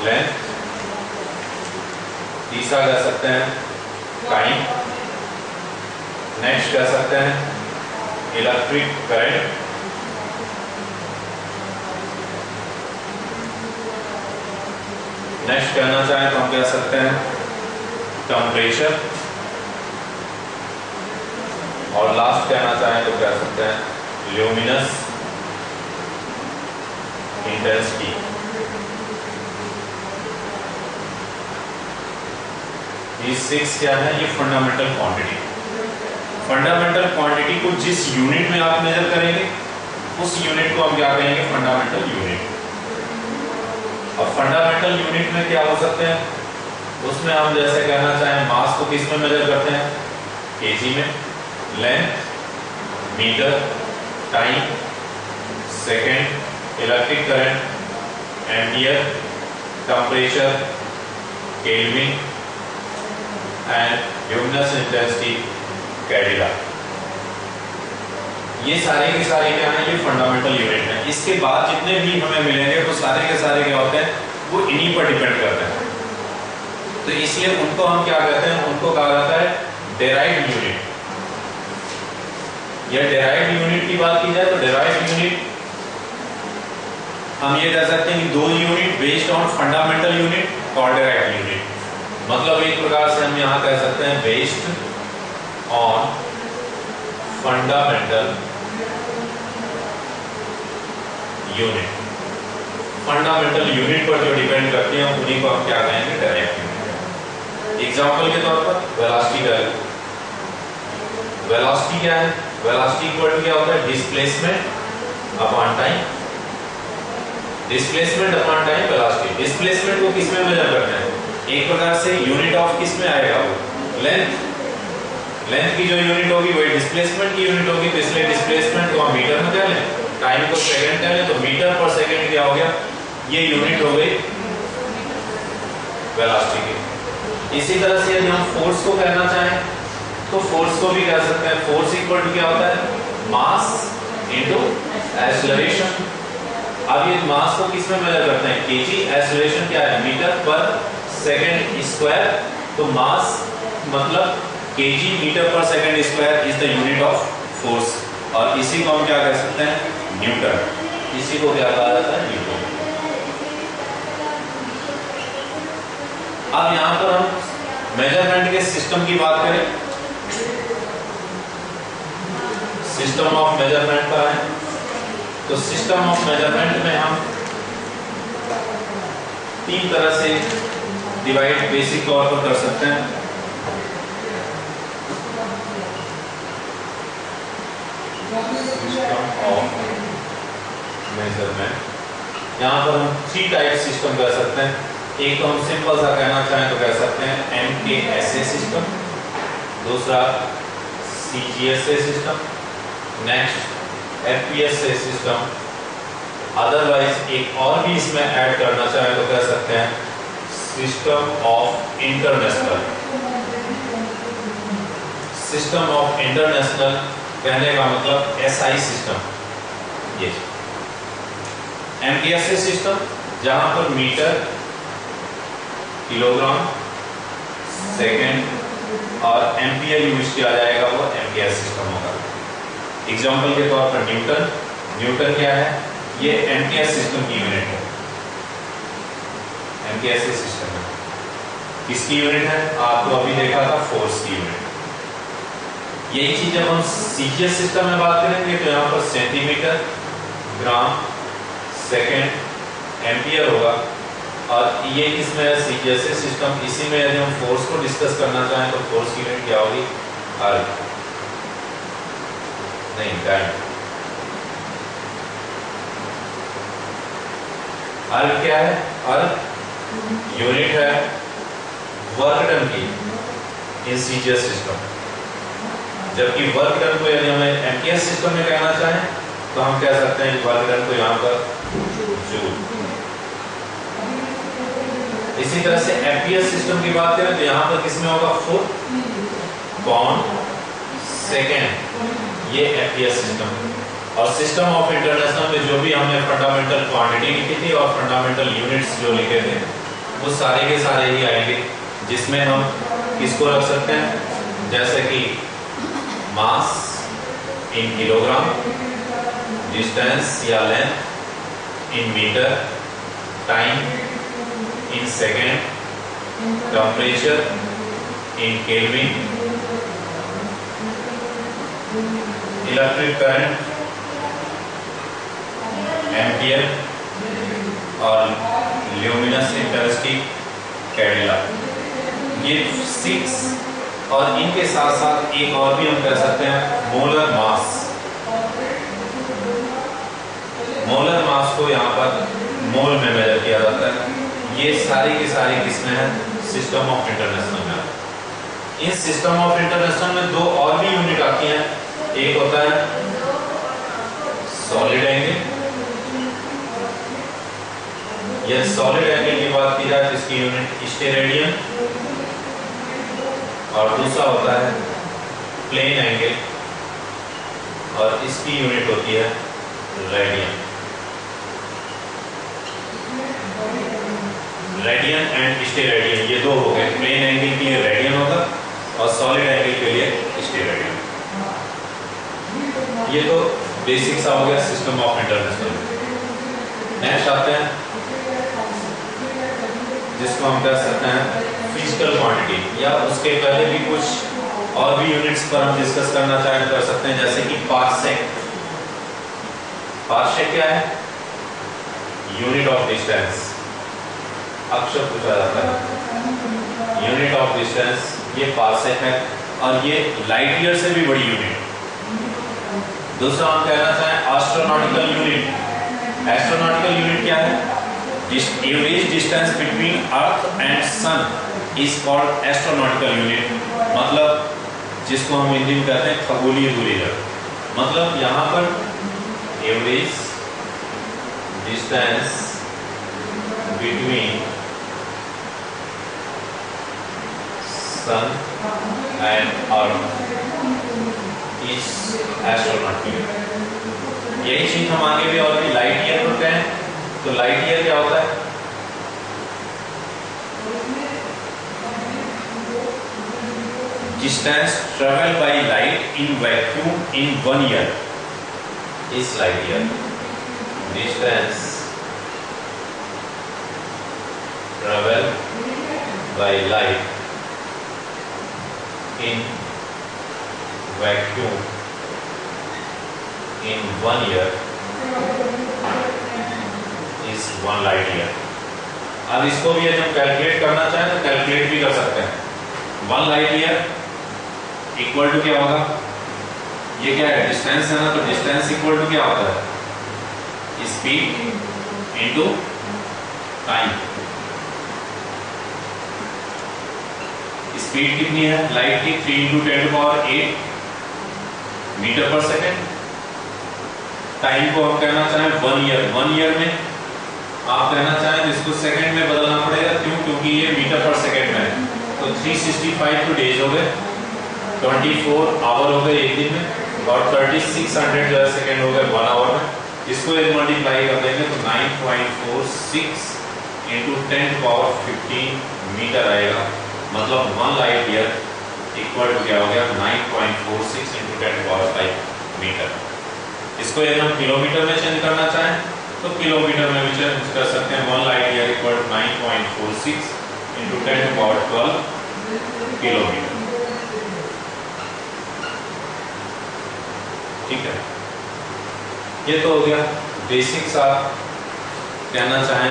Length, तीसरा कह सकते हैं टाइम, नेक्स्ट कह सकते हैं इलेक्ट्रिक करंट, नेक्स्ट कहना चाहें तो हम कह सकते हैं टेम्परेचर, और लास्ट कहना चाहें तो कह सकते हैं ल्यूमिनस इंटेंसिटी। ये 6 क्या है? ये फंडामेंटल क्वांटिटी। फंडामेंटल क्वांटिटी को जिस यूनिट में आप मेजर करेंगे उस यूनिट को हम क्या कहेंगे? Fundamental unit. अब फंडामेंटल यूनिट में क्या हो सकते हैं? उसमें हम जैसे कहना चाहें मास को किस में मेजर करते हैं? केजी में, length metre, time second, electric current ampere, temperature kelvin and luminous intensity candela. ये सारे के सारे क्या हैं? ये फंडामेंटल यूनिट हैं। इसके बाद जितने भी हमें मिलेंगे वो सारे के सारे क्या होते हैं? वो इन्हीं पर डिपेंड करते हैं। तो इसलिए उनको हम क्या कहते हैं? उनको कहा जाता है डेराइव्ड यूनिट। या डेराइव्ड यूनिट की बात की जाए तो डेराइव्ड यूनिट हम ये कह सकते हैं कि दो unit based on fundamental unit और डेराइव्ड यूनिट। मतलब एक प्रकार से हम यहां कह सकते हैं based on fundamental unit. Fundamental unit पर जो डिपेंड करते हैं उन्हीं को हम क्या कहेंगे? Direct unit. एग्जांपल के तौर पर वेलोसिटी का, वेलोसिटी क्या है? वेलोसिटी इक्वल क्या होता है? Displacement upon time. Displacement upon time velocity. Displacement को किस में मेजर करते हैं? एक प्रकार से यूनिट ऑफ किस में आएगा? वो लेंथ। लेंथ की जो यूनिट होगी वही डिस्प्लेसमेंट की यूनिट होगी। तो इसलिए डिस्प्लेसमेंट को हम मीटर में कह लें, टाइम को सेकंड कह लें, तो मीटर पर सेकंड क्या हो गया? ये यूनिट हो गई वेलोसिटी की। इसी तरह से यदि हम फोर्स को कहना चाहें तो फोर्स को भी कह सकते हैं फोर्स इक्वल टू क्या होता है? Mass into acceleration. अब ये मास को किस में मेजर करते हैं? केजी। एक्सेलरेशन क्या है? मीटर पर सेकंड स्क्वायर। तो मास मतलब केजी मीटर पर second square is the unit of force. और इसी को हम क्या कह सकते हैं? न्यूटन। इसी को क्या कहा जाता है? न्यूटन। अब यहां पर हम मेजरमेंट के सिस्टम की बात करें, सिस्टम ऑफ मेजरमेंट का है, तो सिस्टम ऑफ मेजरमेंट में हम 3 तरह से डिवाइड बेसिक तौर पर कर सकते हैं। सिस्टम ऑफ मेजरमेंट, यहाँ पर हम 3 टाइप सिस्टम कर सकते हैं। एक तो हम सिंपल सा कहना चाहें तो कह सकते हैं MKSA सिस्टम, दूसरा CGSA system, next FPSA system. Otherwise एक और भी इसमें ऐड करना चाहें तो कह सकते हैं system of international. System of international कहने का मतलब SI सिस्टम। ये MKSA सिस्टम जहां पर मीटर, किलोग्राम, सेकेंड और एम्पियर यूज किया जाएगा, वो MKS सिस्टम होगा। एग्जाम्पल के तौर पर न्यूटन। न्यूटन क्या है? ये MKS सिस्टम की यूनिट है। MKSA सिस्टम है। किसकी यूनिट है? आपको अभी देखा था फोर्स की यूनिट। यही चीज जब हम CGS सिस्टम में बात करेंगे तो यहाँ पर सेंटीमीटर, ग्राम, सेकेंड, एम्पियर होगा। और ये किसमें है? CGSA system. इसी में यदि हम फोर्स को डिस्कस करना चाहें तो फोर्स की यूनिट क्या होगी? अर्थ, नहीं टाइम। अर्थ क्या है? अर्थ यूनिट है वर्क डन की इन CGS सिस्टम। जबकि वर्क डन को यदि हमें MKS सिस्टम में कहना चाहें तो हम कह सकते हैं वर्क डन को यहाँ पर जूल। इसी तरह से FPS सिस्टम की बात करें तो यहाँ पर किसमें होगा? Foot, pound, second. ये FPS सिस्टम। और सिस्टम ऑफ इंटरनेशनल में जो भी हमने फंडामेंटल क्वांटिटी लिखी थी और फंडामेंटल यूनिट्स जो लिखे थे वो सारे के सारे ही आएंगे, जिसमें हम किसको रख सकते हैं, जैसे कि मास इन किलोग्राम, डिस्टेंस या length in metre, time in second, temperature in kelvin, electric current ampere और ल्यूमिनस इंटेंसिटी कैंडेला। ये 6, और इनके साथ साथ एक और भी हम कर सकते हैं मोलर मास। मोलर मास को यहाँ पर मोल में मेजर किया जाता है। ये सारी की सारी किसमें है, सिस्टम ऑफ इंटरनेशनल में। इस सिस्टम ऑफ इंटरनेशनल में 2 और भी यूनिट आती हैं। एक होता है सॉलिड एंगल, यह सॉलिड एंगल की बात की जाए तो इसकी यूनिट स्टेरेडियन, और दूसरा होता है प्लेन एंगल और इसकी यूनिट होती है रेडियन। रेडियन एंड स्टेरेडियन ये 2 हो गए। प्लेन एंगल के लिए रेडियन होगा और सॉलिड एंगल के लिए स्टेरेडियन। ये तो बेसिक सा हो गया सिस्टम ऑफ इंटरनेशनल। नेक्स्ट आते हैं जिसको हम कह सकते हैं फिजिकल क्वांटिटी, या उसके पहले भी कुछ और भी यूनिट्स पर हम डिस्कस करना चाहें कर सकते हैं, जैसे कि पार्सेक। पार्सेक क्या है, यूनिट ऑफ डिस्टेंस। अक्सर पूछा जाता है यूनिट ऑफ डिस्टेंस, ये पार्सेक है, और ये लाइट ईयर से भी बड़ी यूनिट। दूसरा हम कहना चाहें एस्ट्रोनॉटिकल यूनिट। एस्ट्रोनॉटिकल यूनिट क्या है, average distance between earth and sun is called astronautical unit. मतलब जिसको हम हिंदी में कहते हैं खगोलीय दूरी। मतलब यहाँ पर average distance between sun and earth is astronautical unit. यही चीज हम आगे भी और भी लाइट ईयर होते हैं। तो लाइट ईयर क्या होता है, distance travel by light in vacuum in 1 year is light year. Distance travel by light in vacuum in 1 year is 1 light year. अब इसको भी यदि हम कैलकुलेट करना चाहें तो कैलकुलेट भी कर सकते हैं। 1 लाइट ईयर इक्वल टू क्या होगा, ये क्या है, डिस्टेंस है ना, तो डिस्टेंस इक्वल टू क्या होता है, स्पीड इनटू टाइम। स्पीड कितनी है लाइट की, 3 × 10⁸ मीटर पर सेकेंड। टाइम को हम कहना चाहें 1 ईयर। 1 ईयर में आप कहना चाहें तो इसको सेकंड में बदलना पड़ेगा, क्यों, क्योंकि ये मीटर पर सेकंड में है। तो 365 तो डेज हो गए, 24 आवर हो गए एक दिन में, और 3600 जो है सेकंड हो गए 1 आवर में। इसको एक मल्टीप्लाई कर देंगे तो 9.46 × 10⁻15 मीटर आएगा। मतलब 1 लाइट ईयर इक्वल टू क्या हो गया, 9.46 × 10⁻5 मीटर। इसको यदि हम किलोमीटर में चेंज करना चाहें तो किलोमीटर में भी चेंज कर सकते हैं। 1 लाइट ईयर इक्वल 9.46 × 10⁻12 किलोमीटर। ठीक है, ये तो हो गया बेसिक सा कहना चाहें